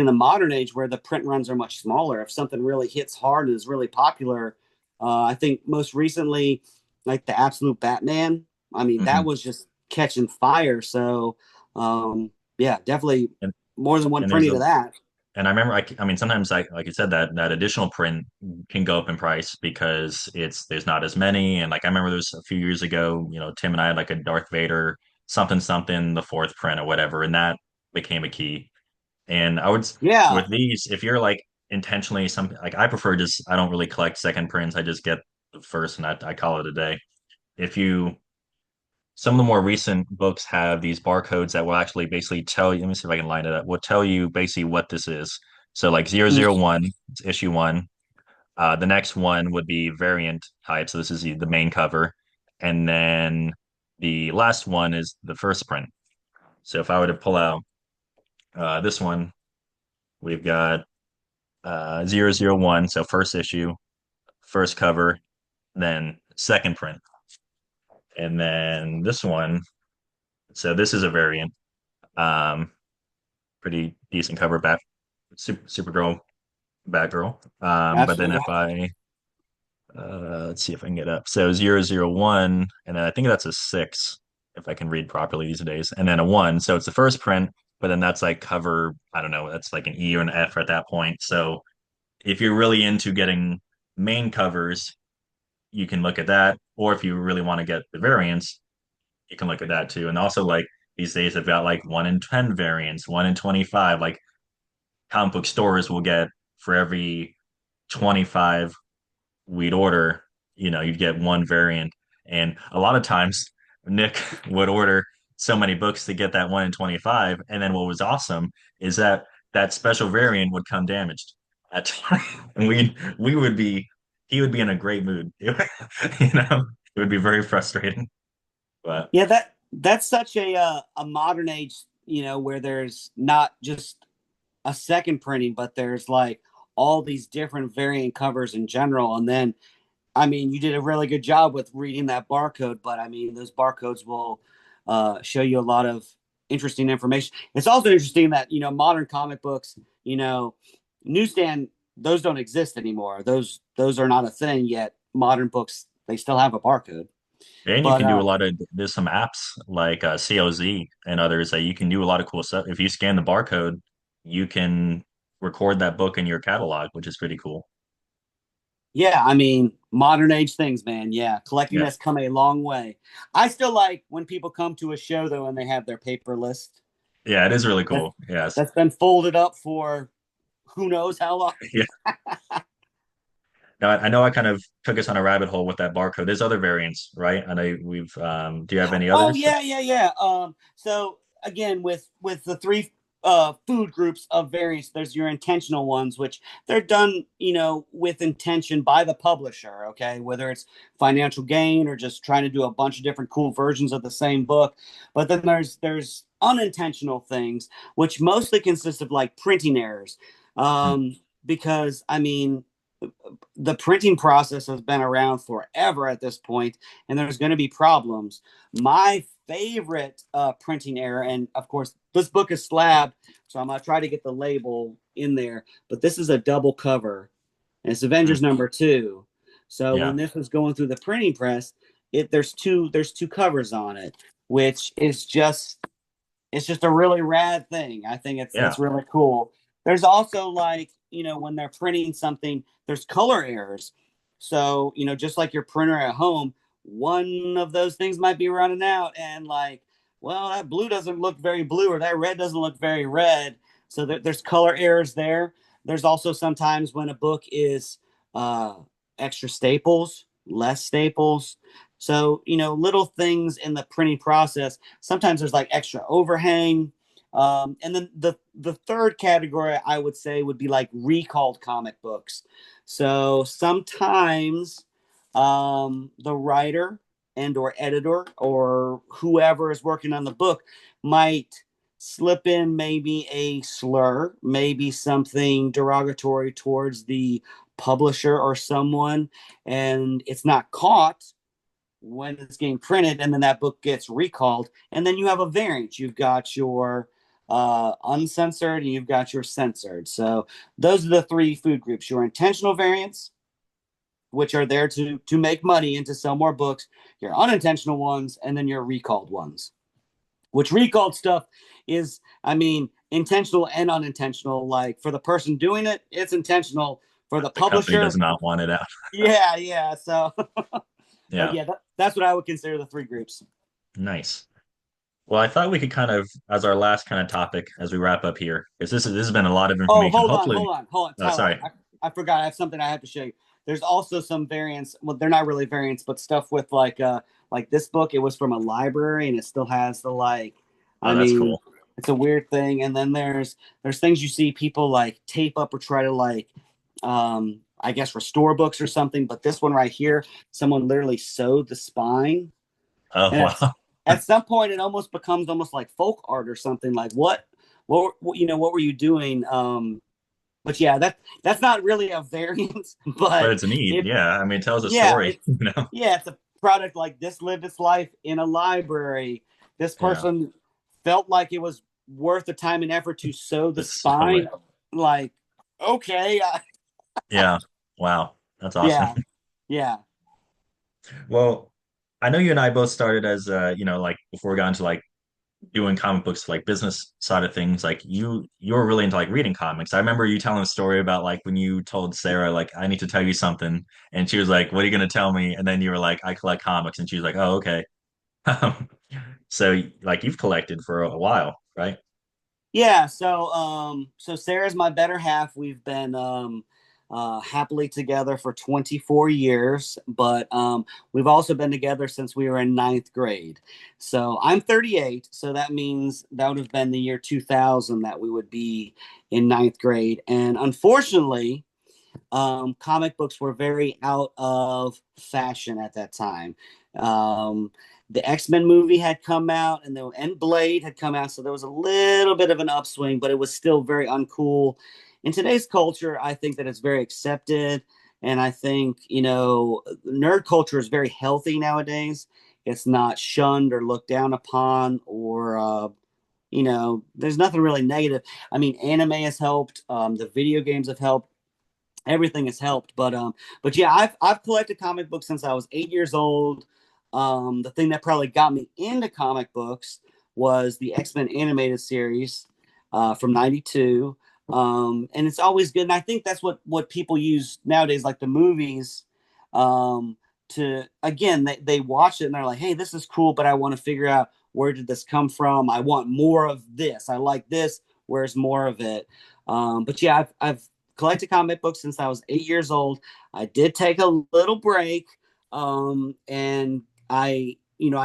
the modern age where the print runs are much smaller. If something really hits hard and is really popular, I think most recently, like the Absolute Batman, I mean, that mhm. was just catching fire. So, yeah, definitely and more than one and there's printing a of that. and I remember I mean sometimes like you said that additional print can go up in price because there's not as many and like I remember there's a few years ago, Tim and I had like a Darth Vader something something the fourth print or whatever and that became a key. And I would Yeah, with these, if you're like intentionally something like I prefer just I don't really collect second prints. I just get the first and I call it a day. If you some of the more recent books have these barcodes that will actually basically tell you, let me see if I can line it up, will tell you basically what this is. So like 001, it's issue one. The next one would be variant type. So this is the main cover. And then the last one is the first print. So if I were to pull out this one, we've got 001, so first issue, first cover, then second print. And then this one, so this is a variant. Um, Pretty decent cover back, Supergirl, Batgirl. But then absolutely. if I let's see if I can get up. So 001, and then I think that's a six if I can read properly these days, and then a one. So it's the first print, but then that's like cover. I don't know. That's like an E or an F at that point. So if you're really into getting main covers, you can look at that. Or if you really want to get the variants, you can look at that too. And also like these days they've got like 1 in 10 variants, 1 in 25. Like comic book stores will get for every 25 we'd order, you'd get one variant. And a lot of times Nick would order so many books to get that 1 in 25. And then what was awesome is that that special variant would come damaged at time. And we would be he would be in a great mood. It would be very frustrating. But Yeah, that's such a modern age, where there's not just a second printing, but there's like all these different variant covers in general. And then, I mean, you did a really good job with reading that barcode, but I mean, those barcodes will show you a lot of interesting information. It's also interesting that, modern comic books, newsstand, those don't exist anymore. Those are not a thing yet. Modern books, they still have a barcode. and you But can do a lot of there's some apps like COZ and others that you can do a lot of cool stuff. If you scan the barcode, you can record that book in your catalog, which is pretty cool. yeah, I mean, modern age things, man. Yeah, collecting Yeah. has come a long way. I still like when people come to a show though and they have their paper list Yeah, it is really that cool. Yes. that's been folded up for who knows how long. Yeah. Now, I know I kind of took us on a rabbit hole with that barcode. There's other variants, right? I know we've do you have any Oh others? yeah, yeah, yeah. So again, with the three food groups of variants, there's your intentional ones, which they're done, with intention by the publisher. Okay, whether it's financial gain or just trying to do a bunch of different cool versions of the same book. But then there's unintentional things, which mostly consist of like printing errors. Hmm. Because I mean, the printing process has been around forever at this point, and there's going to be problems. My favorite printing error, and of course, this book is slabbed, so I'm going to try to get the label in there, but this is a double cover, and it's Avengers Hmm. #2. So when Yeah. this was going through the printing press, there's two covers on it, which is just it's just a really rad thing. I think Yeah. it's really cool. There's also like, when they're printing something, there's color errors. So, just like your printer at home, one of those things might be running out and like, well, that blue doesn't look very blue or that red doesn't look very red. So there's color errors there. There's also sometimes when a book is uh, extra staples, less staples. So, little things in the printing process. Sometimes there's like extra overhang. And then the third category I would say would be like recalled comic books. So sometimes the writer and or editor or whoever is working on the book might slip in maybe a slur, maybe something derogatory towards the publisher or someone, and it's not caught when it's getting printed, and then that book gets recalled, and then you have a variant. You've got your uncensored and you've got your censored. So those are the three food groups: your intentional variants, which are there to make money and to sell more books, your unintentional ones, and then your recalled ones. Which recalled stuff is, I mean, intentional and unintentional. Like for the person doing it, it's intentional. For the The company does publisher, not want it out. yeah, yeah. So, but Yeah. yeah, that's what I would consider the three groups. Nice. Well, I thought we could kind of, as our last kind of topic, as we wrap up here, because this has been a lot of Oh, information. hold on, Hopefully, hold on, hold on, oh, Tyler. sorry. I forgot. I have something I have to show you. There's also some variants. Well, they're not really variants, but stuff with like this book. It was from a library, and it still has the like. Oh, I that's mean, cool. it's a weird thing. And then there's things you see people like tape up or try to like, I guess restore books or something. But this one right here, someone literally sewed the spine, Oh, and wow. at some point it almost becomes almost like folk art or something. Like what were you doing? But yeah, that's not really a variant, But but it's neat. it Yeah. I mean, it tells a yeah, story, it's yeah, it's a product like this lived its life in a library. This Yeah. person felt like it was worth the time and effort to sew the It's so it. spine. Like, okay, Yeah. Wow. That's awesome. yeah, yeah. Well, I know you and I both started as like before we got into like doing comic books like business side of things, like you were really into like reading comics. I remember you telling a story about like when you told Sarah like I need to tell you something, and she was like, "What are you gonna tell me?" And then you were like, "I collect comics," and she was like, "Oh, okay." So like you've collected for a while, right? Yeah, so Sarah's my better half. We've been happily together for 24 years, but we've also been together since we were in ninth grade. So I'm 38, so that means that would have been the year 2000 that we would be in ninth grade. And unfortunately, comic books were very out of fashion at that time. Um, the X-Men movie had come out, and Blade had come out, so there was a little bit of an upswing, but it was still very uncool. In today's culture, I think that it's very accepted, and I think nerd culture is very healthy nowadays. It's not shunned or looked down upon, or there's nothing really negative. I mean, anime has helped. The video games have helped. Everything has helped. But yeah, I've collected comic books since I was 8 years old. The thing that probably got me into comic books was the X-Men animated series from '92. And it's always good. And I think that's what people use nowadays, like the movies. To again, they watch it and they're like, "Hey, this is cool," but I want to figure out where did this come from. I want more of this. I like this. Where's more of it? But yeah, I've collected comic books since I was 8 years old. I did take a little break, and I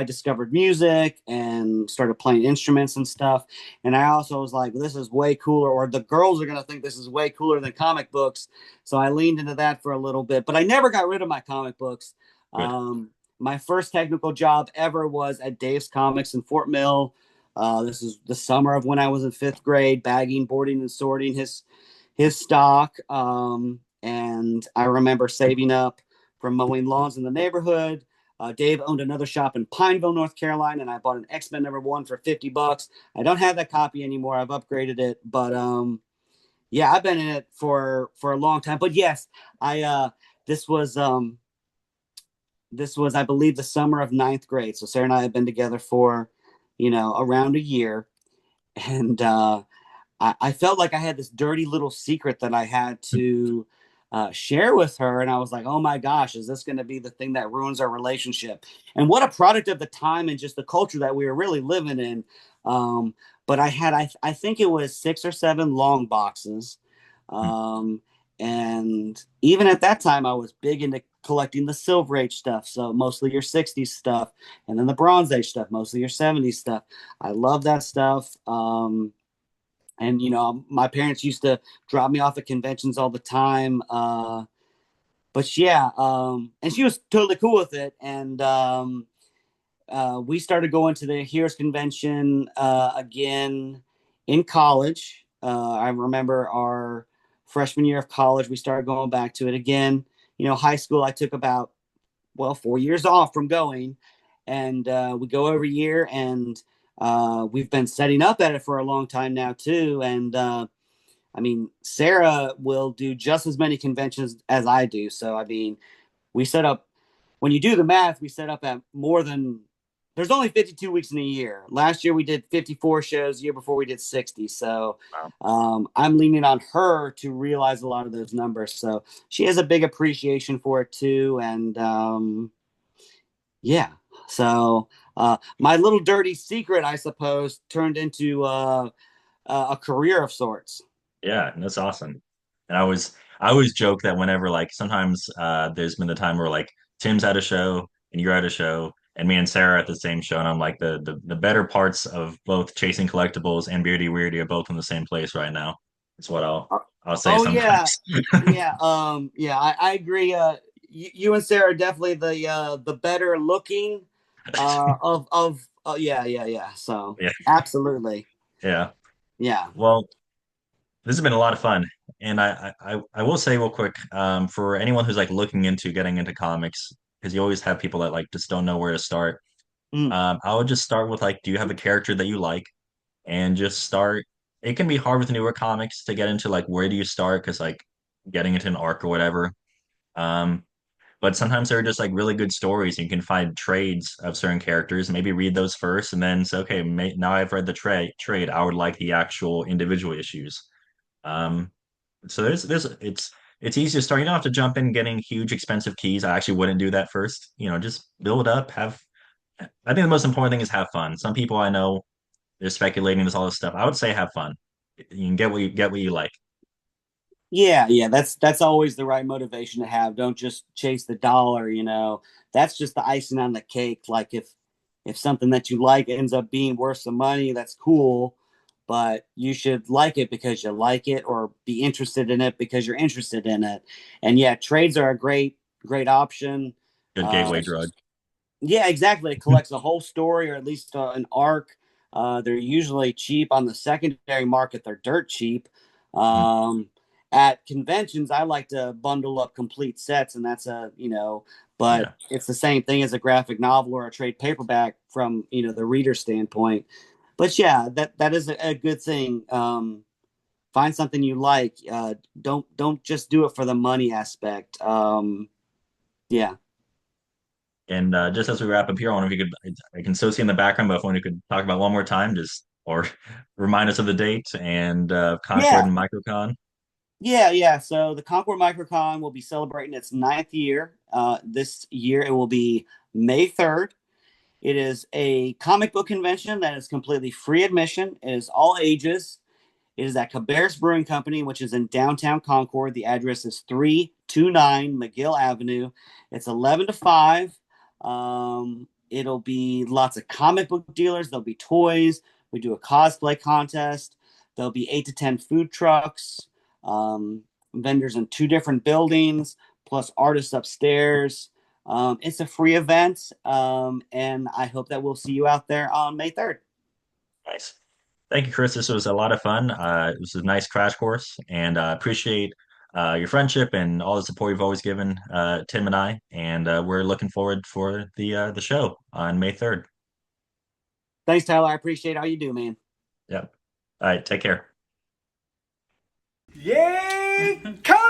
discovered music and started playing instruments and stuff. And I also was like, this is way cooler, or the girls are gonna think this is way cooler than comic books. So I leaned into that for a little bit, but I never got rid of my comic books. Good. My first technical job ever was at Dave's Comics in Fort Mill. This is the summer of when I was in fifth grade, bagging, boarding, and sorting his stock. And I remember saving up from mowing lawns in the neighborhood. Dave owned another shop in Pineville, North Carolina, and I bought an X-Men #1 for $50. I don't have that copy anymore. I've upgraded it, but yeah, I've been in it for a long time. But yes, I this was I believe the summer of ninth grade. So Sarah and I have been together for around a year, and I felt like I had this dirty little secret that I had to share with her. And I was like, oh my gosh, is this going to be the thing that ruins our relationship? And what a product of the time and just the culture that we were really living in. But I think it was 6 or 7 long boxes. Um, and even at that time, I was big into collecting the Silver Age stuff. So mostly your 60s stuff, and then the Bronze Age stuff, mostly your 70s stuff. I love that stuff. And my parents used to drop me off at conventions all the time. But yeah, and she was totally cool with it. And we started going to the Heroes Convention again in college. I remember our freshman year of college, we started going back to it again. High school, I took about 4 years off from going, and we go every year, and we've been setting up at it for a long time now too. And I mean, Sarah will do just as many conventions as I do. So I mean, we set up, when you do the math, we set up at more than, there's only 52 weeks in a year. Last year we did 54 shows. The year before we did 60. So Wow. I'm leaning on her to realize a lot of those numbers. So she has a big appreciation for it too. And yeah, so my little dirty secret, I suppose, turned into a career of sorts. Yeah, that's awesome. And I always joke that whenever like sometimes there's been the time where like Tim's at a show and you're at a show and me and Sarah are at the same show and I'm like the better parts of both Chasing Collectibles and Beardy Weirdy are both in the same place right now. That's what I'll say Oh yeah, sometimes. yeah. I agree. You and Sarah are definitely the better looking of yeah. So Yeah. absolutely, Yeah. yeah. Well, this has been a lot of fun. And I will say real quick, for anyone who's like looking into getting into comics, because you always have people that like just don't know where to start. Mm. I would just start with like, do you have a character that you like? And just start. It can be hard with newer comics to get into like where do you start? Because like getting into an arc or whatever. Um, but sometimes there are just like really good stories. And you can find trades of certain characters. Maybe read those first, and then say, okay, now I've read the trade. I would like the actual individual issues. Um, so there's it's easy to start. You don't have to jump in getting huge expensive keys. I actually wouldn't do that first. Just build up, have I think the most important thing is have fun. Some people I know they're speculating this all this stuff. I would say have fun. You can get what you like. Yeah. That's always the right motivation to have. Don't just chase the dollar. That's just the icing on the cake. Like if something that you like ends up being worth some money, that's cool. but you should like it because you like it, or be interested in it because you're interested in it. And yeah, trades are a great option. Good Uh, gateway drug. yeah, exactly. It collects a whole story, or at least an arc. They're usually cheap on the secondary market. They're dirt cheap. Mhm. Um, at conventions, I like to bundle up complete sets, and that's but Yeah. it's the same thing as a graphic novel or a trade paperback from the reader standpoint. But yeah, that is a good thing. Find something you like. Don't just do it for the money aspect. Yeah. And just as we wrap up here, I wonder if you could, I can still see in the background, but if you could talk about one more time, just or remind us of the date and Concord Yeah. and MicroCon. Yeah. So the Concord Micro Con will be celebrating its ninth year. This year it will be May 3rd. It is a comic book convention that is completely free admission. It is all ages. It is at Cabarrus Brewing Company, which is in downtown Concord. The address is 329 McGill Avenue. It's 11 to 5. It'll be lots of comic book dealers. There'll be toys. We do a cosplay contest. There'll be 8 to 10 food trucks, um, vendors in 2 different buildings, plus artists upstairs. It's a free event, and I hope that we'll see you out there on May 3rd. Nice. Thank you, Chris. This was a lot of fun. It was a nice crash course, and appreciate your friendship and all the support you've always given Tim and I. And we're looking forward for the show on May 3rd. Thanks, Tyler. I appreciate all you do, man. Yep. All right. Take care. Yay! Come